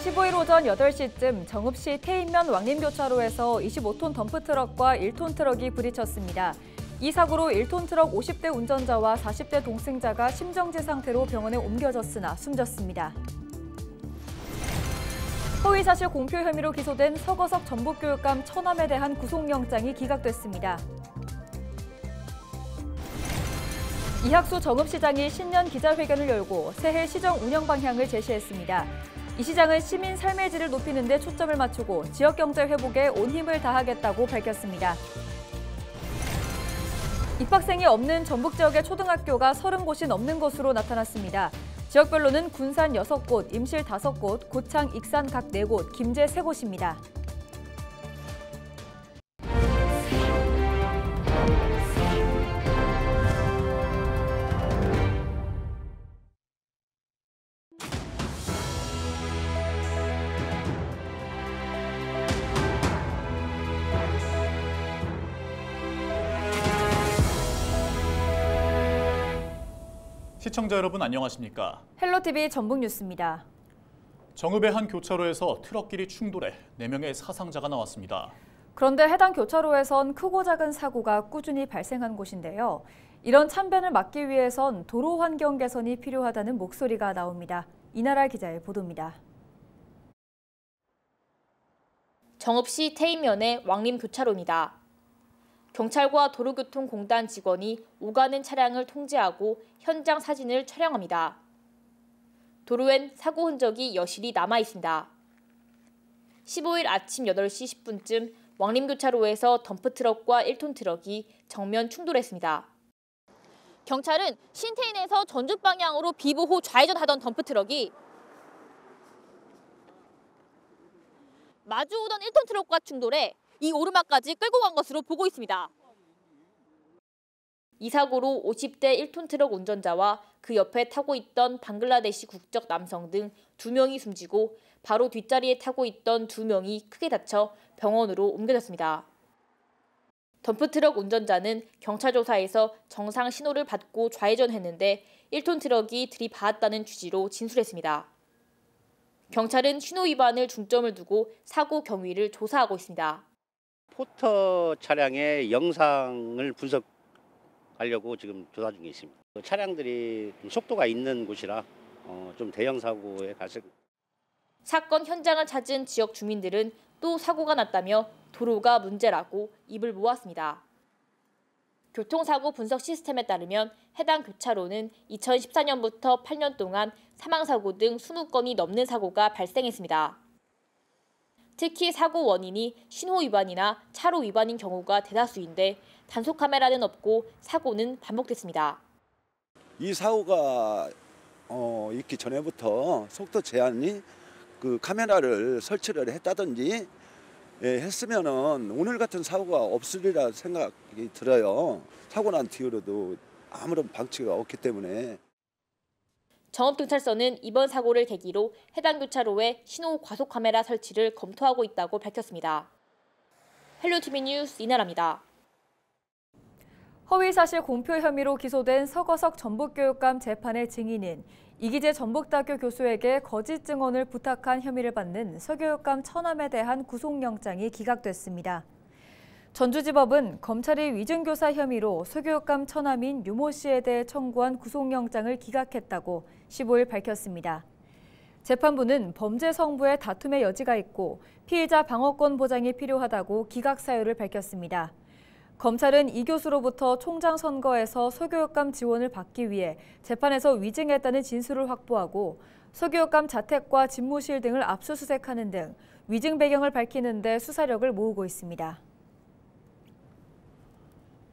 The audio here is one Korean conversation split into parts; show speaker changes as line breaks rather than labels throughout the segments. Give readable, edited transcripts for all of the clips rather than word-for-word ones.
15일 오전 8시쯤 정읍시 태인면 왕림교차로에서 25톤 덤프트럭과 1톤 트럭이 부딪혔습니다. 이 사고로 1톤 트럭 50대 운전자와 40대 동승자가 심정지 상태로 병원에 옮겨졌으나 숨졌습니다. 허위사실 공표 혐의로 기소된 서거석 전북교육감 처남에 대한 구속영장이 기각됐습니다. 이학수 정읍시장이 신년 기자회견을 열고 새해 시정 운영 방향을 제시했습니다. 이 시장은 시민 삶의 질을 높이는 데 초점을 맞추고 지역경제 회복에 온 힘을 다하겠다고 밝혔습니다. 입학생이 없는 전북 지역의 초등학교가 30곳이 넘는 것으로 나타났습니다. 지역별로는 군산 6곳, 임실 5곳, 고창, 익산 각 4곳, 김제 3곳입니다.
시청자 여러분 안녕하십니까?
헬로티비 전북뉴스입니다.
정읍의 한 교차로에서 트럭끼리 충돌해 4명의 사상자가 나왔습니다.
그런데 해당 교차로에선 크고 작은 사고가 꾸준히 발생한 곳인데요. 이런 참변을 막기 위해선 도로 환경 개선이 필요하다는 목소리가 나옵니다. 이나라 기자의 보도입니다.
정읍시 태인면의 왕림교차로입니다. 경찰과 도로교통공단 직원이 오가는 차량을 통제하고 현장 사진을 촬영합니다. 도로엔 사고 흔적이 여실히 남아 있습니다. 15일 아침 8시 10분쯤 왕림교차로에서 덤프트럭과 1톤 트럭이 정면 충돌했습니다. 경찰은 신태인에서 전주 방향으로 비보호 좌회전하던 덤프트럭이 마주오던 1톤 트럭과 충돌해 이 오르막까지 끌고 간 것으로 보고 있습니다. 이 사고로 50대 1톤 트럭 운전자와 그 옆에 타고 있던 방글라데시 국적 남성 등 2명이 숨지고 바로 뒷자리에 타고 있던 2명이 크게 다쳐 병원으로 옮겨졌습니다. 덤프트럭 운전자는 경찰 조사에서 정상 신호를 받고 좌회전했는데 1톤 트럭이 들이받았다는 취지로 진술했습니다. 경찰은 신호 위반을 중점을 두고 사고 경위를 조사하고 있습니다.
포터 차량의 영상을 분석하려고 지금 조사 중에 있습니다. 차량들이 속도가 있는 곳이라 좀 대형 사고에 갔을.
사건 현장을 찾은 지역 주민들은 또 사고가 났다며 도로가 문제라고 입을 모았습니다. 교통사고 분석 시스템에 따르면 해당 교차로는 2014년부터 8년 동안 사망사고 등 20건이 넘는 사고가 발생했습니다. 특히 사고 원인이 신호 위반이나 차로 위반인 경우가 대다수인데 단속 카메라는 없고 사고는 반복됐습니다.
이 사고가 있기 전에부터 속도 제한이 카메라를 설치를 했다든지 했으면은 오늘 같은 사고가 없으리라 생각이 들어요. 사고 난 뒤로도 아무런 방치가 없기 때문에.
정읍경찰서는 이번 사고를 계기로 해당 교차로에 신호 과속 카메라 설치를 검토하고 있다고 밝혔습니다. 헬로티비 뉴스 이나라입니다.
허위사실 공표 혐의로 기소된 서거석 전북교육감 재판의 증인인 이기재 전북대학교 교수에게 거짓 증언을 부탁한 혐의를 받는 서교육감 처남에 대한 구속영장이 기각됐습니다. 전주지법은 검찰이 위증교사 혐의로 서교육감 처남인 유모 씨에 대해 청구한 구속영장을 기각했다고 15일 밝혔습니다. 재판부는 범죄 성부의 다툼의 여지가 있고 피의자 방어권 보장이 필요하다고 기각 사유를 밝혔습니다. 검찰은 이 교수로부터 총장 선거에서 서교육감 지원을 받기 위해 재판에서 위증했다는 진술을 확보하고 서교육감 자택과 집무실 등을 압수수색하는 등 위증 배경을 밝히는 데 수사력을 모으고 있습니다.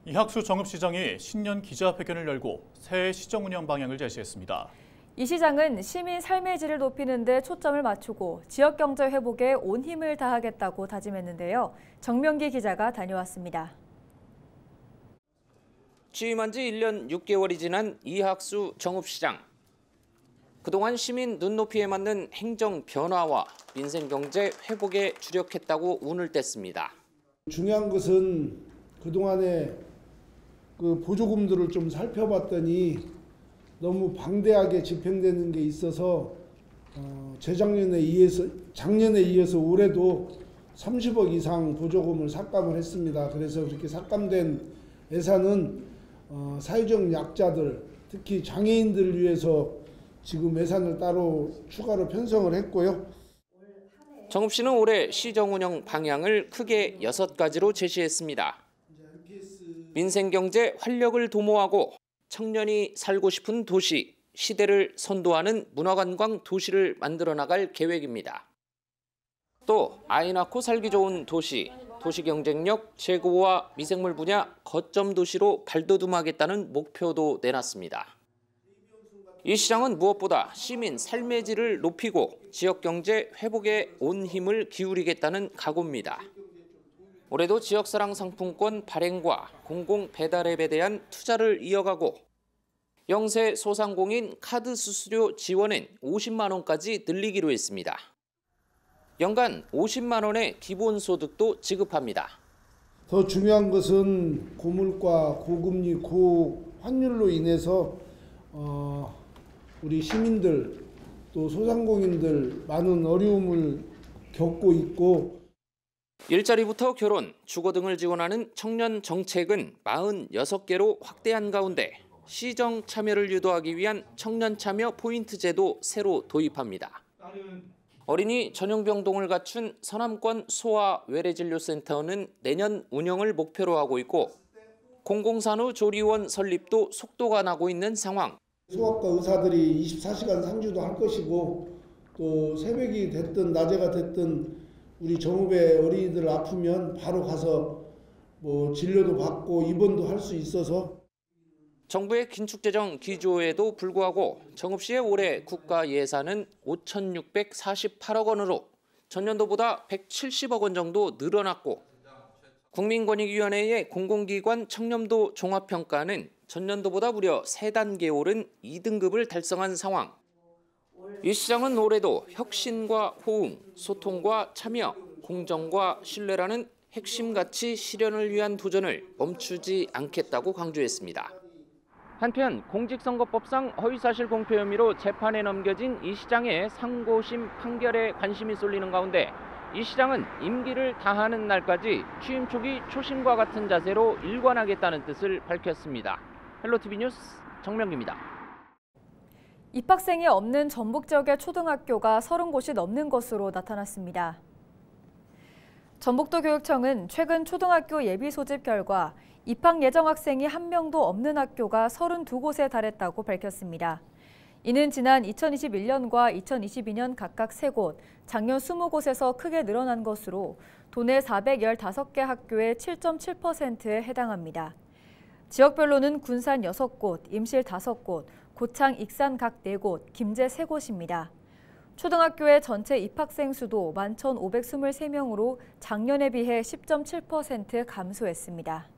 이학수 정읍시장이 신년 기자회견을 열고 새해 시정 운영 방향을 제시했습니다.
이 시장은 시민 삶의 질을 높이는 데 초점을 맞추고 지역경제 회복에 온 힘을 다하겠다고 다짐했는데요. 정명기 기자가 다녀왔습니다.
취임한 지 1년 6개월이 지난 이학수 정읍시장. 그동안 시민 눈높이에 맞는 행정 변화와 민생 경제 회복에 주력했다고 운을 뗐습니다.
중요한 것은 그동안의 보조금들을 좀 살펴봤더니 너무 방대하게 집행되는 게 있어서 작년에 이어서 올해도 30억 이상 보조금을 삭감을 했습니다. 그래서 그렇게 삭감된 예산은 사회적 약자들, 특히 장애인들을 위해서 지금 예산을 따로 추가로 편성을 했고요.
정읍시는 올해 시정 운영 방향을 크게 6가지로 제시했습니다. 민생경제 활력을 도모하고 청년이 살고 싶은 도시, 시대를 선도하는 문화관광 도시를 만들어 나갈 계획입니다. 또 아이 낳고 살기 좋은 도시, 도시 경쟁력 제고와 미생물 분야 거점 도시로 발돋움하겠다는 목표도 내놨습니다. 이 시장은 무엇보다 시민 삶의 질을 높이고 지역경제 회복에 온 힘을 기울이겠다는 각오입니다. 올해도 지역사랑 상품권 발행과 공공 배달앱에 대한 투자를 이어가고 영세 소상공인 카드 수수료 지원은 50만 원까지 늘리기로 했습니다. 연간 50만 원의 기본소득도 지급합니다.
더 중요한 것은 고물가, 고금리, 고환율로 인해서 우리 시민들 또 소상공인들 많은 어려움을 겪고 있고
일자리부터 결혼, 주거 등을 지원하는 청년 정책은 46개로 확대한 가운데 시정 참여를 유도하기 위한 청년 참여 포인트 제도 새로 도입합니다. 어린이 전용병동을 갖춘 서남권 소아 외래진료센터는 내년 운영을 목표로 하고 있고 공공산후 조리원 설립도 속도가 나고 있는 상황.
소아과 의사들이 24시간 상주도 할 것이고 또 새벽이 됐든 낮에가 됐든 우리 정읍의 어린이들 아프면 바로 가서 진료도 받고 입원도 할 수 있어서
정부의 긴축재정 기조에도 불구하고 정읍시의 올해 국가 예산은 5,648억 원으로 전년도보다 170억 원 정도 늘어났고 국민권익위원회의 공공기관 청렴도 종합평가는 전년도보다 무려 3단계 오른 2등급을 달성한 상황. 이 시장은 올해도 혁신과 호응, 소통과 참여, 공정과 신뢰라는 핵심 가치 실현을 위한 도전을 멈추지 않겠다고 강조했습니다. 한편 공직선거법상 허위사실 공표 혐의로 재판에 넘겨진 이 시장의 상고심 판결에 관심이 쏠리는 가운데 이 시장은 임기를 다하는 날까지 취임 초기 초심과 같은 자세로 일관하겠다는 뜻을 밝혔습니다. 헬로티비 뉴스 정명기입니다.
입학생이 없는 전북 지역의 초등학교가 30곳이 넘는 것으로 나타났습니다. 전북도 교육청은 최근 초등학교 예비 소집 결과 입학 예정 학생이 1명도 없는 학교가 32곳에 달했다고 밝혔습니다. 이는 지난 2021년과 2022년 각각 3곳, 작년 20곳에서 크게 늘어난 것으로 도내 415개 학교의 7.7%에 해당합니다. 지역별로는 군산 6곳, 임실 5곳, 고창, 익산 각 4곳, 김제 3곳입니다. 초등학교의 전체 입학생 수도 11,523명으로 작년에 비해 10.7% 감소했습니다.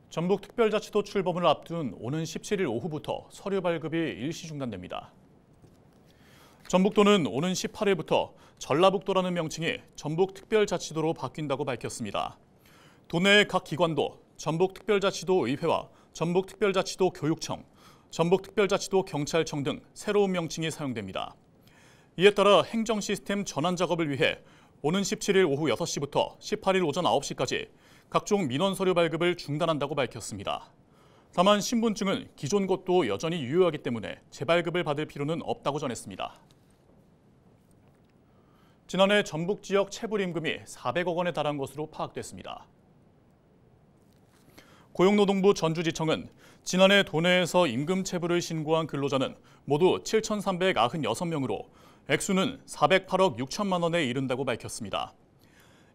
전북특별자치도 출범을 앞둔 오는 17일 오후부터 서류 발급이 일시 중단됩니다. 전북도는 오는 18일부터 전라북도라는 명칭이 전북특별자치도로 바뀐다고 밝혔습니다. 도내의 각 기관도 전북특별자치도 의회와 전북특별자치도 교육청, 전북특별자치도 경찰청 등 새로운 명칭이 사용됩니다. 이에 따라 행정 시스템 전환 작업을 위해 오는 17일 오후 6시부터 18일 오전 9시까지 각종 민원 서류 발급을 중단한다고 밝혔습니다. 다만 신분증은 기존 곳도 여전히 유효하기 때문에 재발급을 받을 필요는 없다고 전했습니다. 지난해 전북 지역 체불 임금이 400억 원에 달한 것으로 파악됐습니다. 고용노동부 전주지청은 지난해 도내에서 임금 체불을 신고한 근로자는 모두 7,396명으로 액수는 408억 6천만 원에 이른다고 밝혔습니다.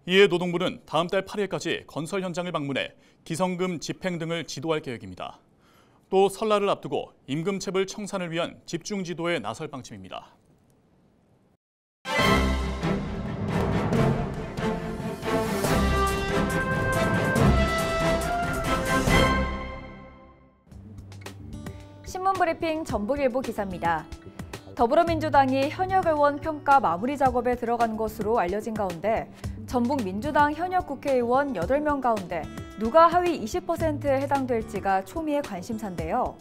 이에 노동부는 다음 달 8일까지 건설 현장을 방문해 기성금 집행 등을 지도할 계획입니다. 또 설날을 앞두고 임금 체불 청산을 위한 집중 지도에 나설 방침입니다.
신문브리핑 전북일보 기사입니다. 더불어민주당이 현역 의원 평가 마무리 작업에 들어간 것으로 알려진 가운데 전북 민주당 현역 국회의원 8명 가운데 누가 하위 20%에 해당될지가 초미의 관심사인데요.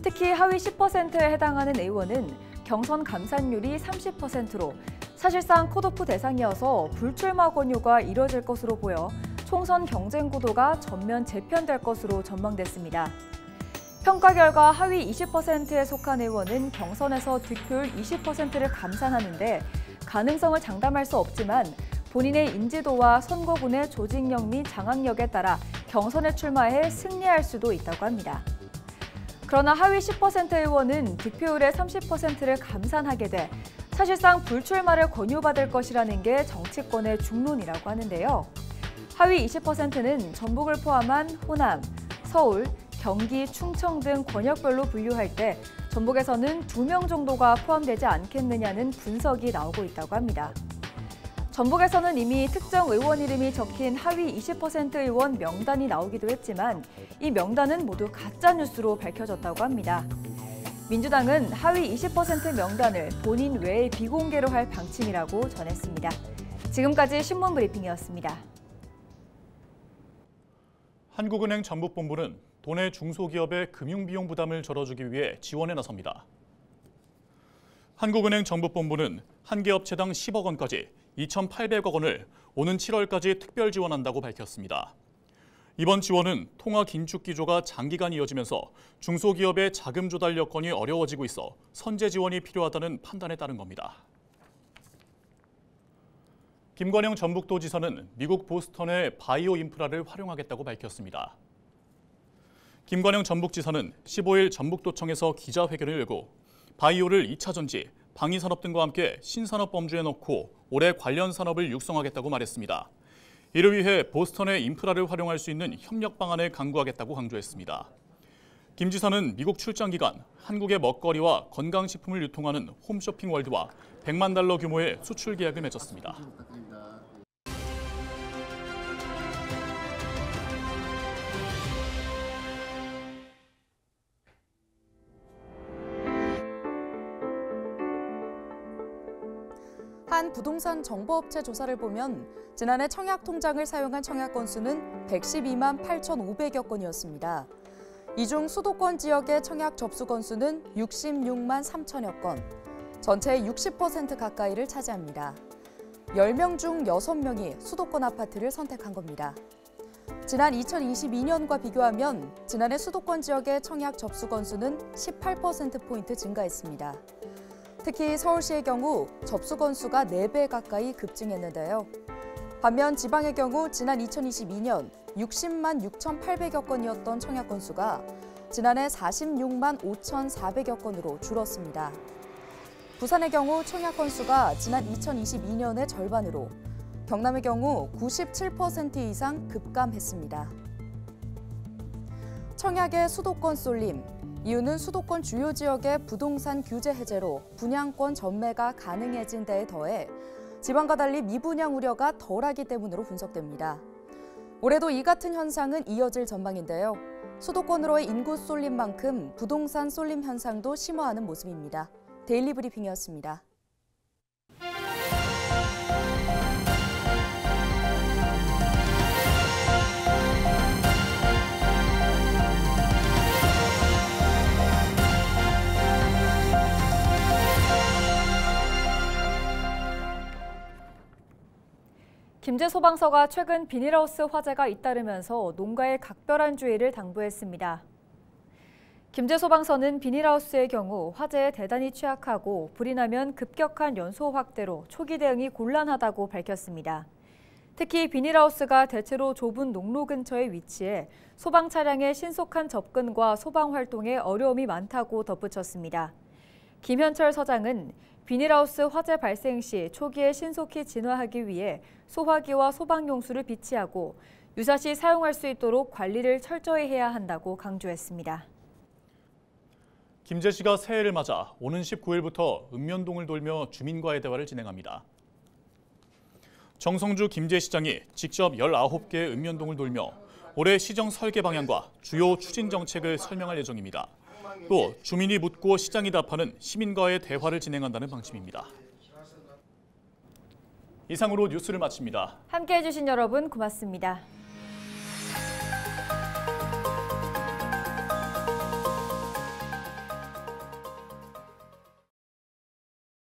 특히 하위 10%에 해당하는 의원은 경선 감산율이 30%로 사실상 컷오프 대상이어서 불출마 권유가 이뤄질 것으로 보여 총선 경쟁 구도가 전면 재편될 것으로 전망됐습니다. 평가 결과 하위 20%에 속한 의원은 경선에서 득표율 20%를 감산하는데 가능성을 장담할 수 없지만 본인의 인지도와 선거군의 조직력 및 장악력에 따라 경선에 출마해 승리할 수도 있다고 합니다. 그러나 하위 10% 의원은 득표율의 30%를 감산하게 돼 사실상 불출마를 권유받을 것이라는 게 정치권의 중론이라고 하는데요. 하위 20%는 전북을 포함한 호남, 서울, 경기, 충청 등 권역별로 분류할 때 전북에서는 2명 정도가 포함되지 않겠느냐는 분석이 나오고 있다고 합니다. 전북에서는 이미 특정 의원 이름이 적힌 하위 20% 의원 명단이 나오기도 했지만 이 명단은 모두 가짜뉴스로 밝혀졌다고 합니다. 민주당은 하위 20% 명단을 본인 외에 비공개로 할 방침이라고 전했습니다. 지금까지 신문 브리핑이었습니다.
한국은행 전북본부는 도내 중소기업의 금융비용 부담을 줄여주기 위해 지원에 나섭니다. 한국은행 전북본부는 한 개 업체당 10억 원까지 2,800억 원을 오는 7월까지 특별 지원한다고 밝혔습니다. 이번 지원은 통화 긴축 기조가 장기간 이어지면서 중소기업의 자금 조달 여건이 어려워지고 있어 선제 지원이 필요하다는 판단에 따른 겁니다. 김관영 전북도지사는 미국 보스턴의 바이오 인프라를 활용하겠다고 밝혔습니다. 김관영 전북지사는 15일 전북도청에서 기자회견을 열고 바이오를 2차 전지, 방위산업 등과 함께 신산업 범주에 넣고 올해 관련 산업을 육성하겠다고 말했습니다. 이를 위해 보스턴의 인프라를 활용할 수 있는 협력 방안을 강구하겠다고 강조했습니다. 김 지사는 미국 출장 기간 한국의 먹거리와 건강식품을 유통하는 홈쇼핑 월드와 100만 달러 규모의 수출 계약을 맺었습니다.
한 부동산 정보업체 조사를 보면 지난해 청약 통장을 사용한 청약 건수는 112만 8,500여 건이었습니다. 이 중 수도권 지역의 청약 접수 건수는 66만 3천여 건, 전체의 60% 가까이를 차지합니다. 10명 중 6명이 수도권 아파트를 선택한 겁니다. 지난 2022년과 비교하면 지난해 수도권 지역의 청약 접수 건수는 18%포인트 증가했습니다. 특히 서울시의 경우 접수 건수가 4배 가까이 급증했는데요. 반면 지방의 경우 지난 2022년 60만 6,800여 건이었던 청약 건수가 지난해 46만 5,400여 건으로 줄었습니다. 부산의 경우 청약 건수가 지난 2022년의 절반으로, 경남의 경우 97% 이상 급감했습니다. 청약의 수도권 쏠림, 이유는 수도권 주요 지역의 부동산 규제 해제로 분양권 전매가 가능해진 데에 더해 지방과 달리 미분양 우려가 덜하기 때문으로 분석됩니다. 올해도 이 같은 현상은 이어질 전망인데요. 수도권으로의 인구 쏠림만큼 부동산 쏠림 현상도 심화하는 모습입니다. 데일리 브리핑이었습니다.
김제소방서가 최근 비닐하우스 화재가 잇따르면서 농가에 각별한 주의를 당부했습니다. 김제소방서는 비닐하우스의 경우 화재에 대단히 취약하고 불이 나면 급격한 연소 확대로 초기 대응이 곤란하다고 밝혔습니다. 특히 비닐하우스가 대체로 좁은 농로 근처에 위치해 소방 차량의 신속한 접근과 소방 활동에 어려움이 많다고 덧붙였습니다. 김현철 서장은 비닐하우스 화재 발생 시 초기에 신속히 진화하기 위해 소화기와 소방용수를 비치하고 유사시 사용할 수 있도록 관리를 철저히 해야 한다고 강조했습니다.
김제시가 새해를 맞아 오는 19일부터 읍면동을 돌며 주민과의 대화를 진행합니다. 정성주 김제시장이 직접 19개의 읍면동을 돌며 올해 시정 설계 방향과 주요 추진 정책을 설명할 예정입니다. 또 주민이 묻고 시장이 답하는 시민과의 대화를 진행한다는 방침입니다. 이상으로 뉴스를 마칩니다.
함께해 주신 여러분 고맙습니다.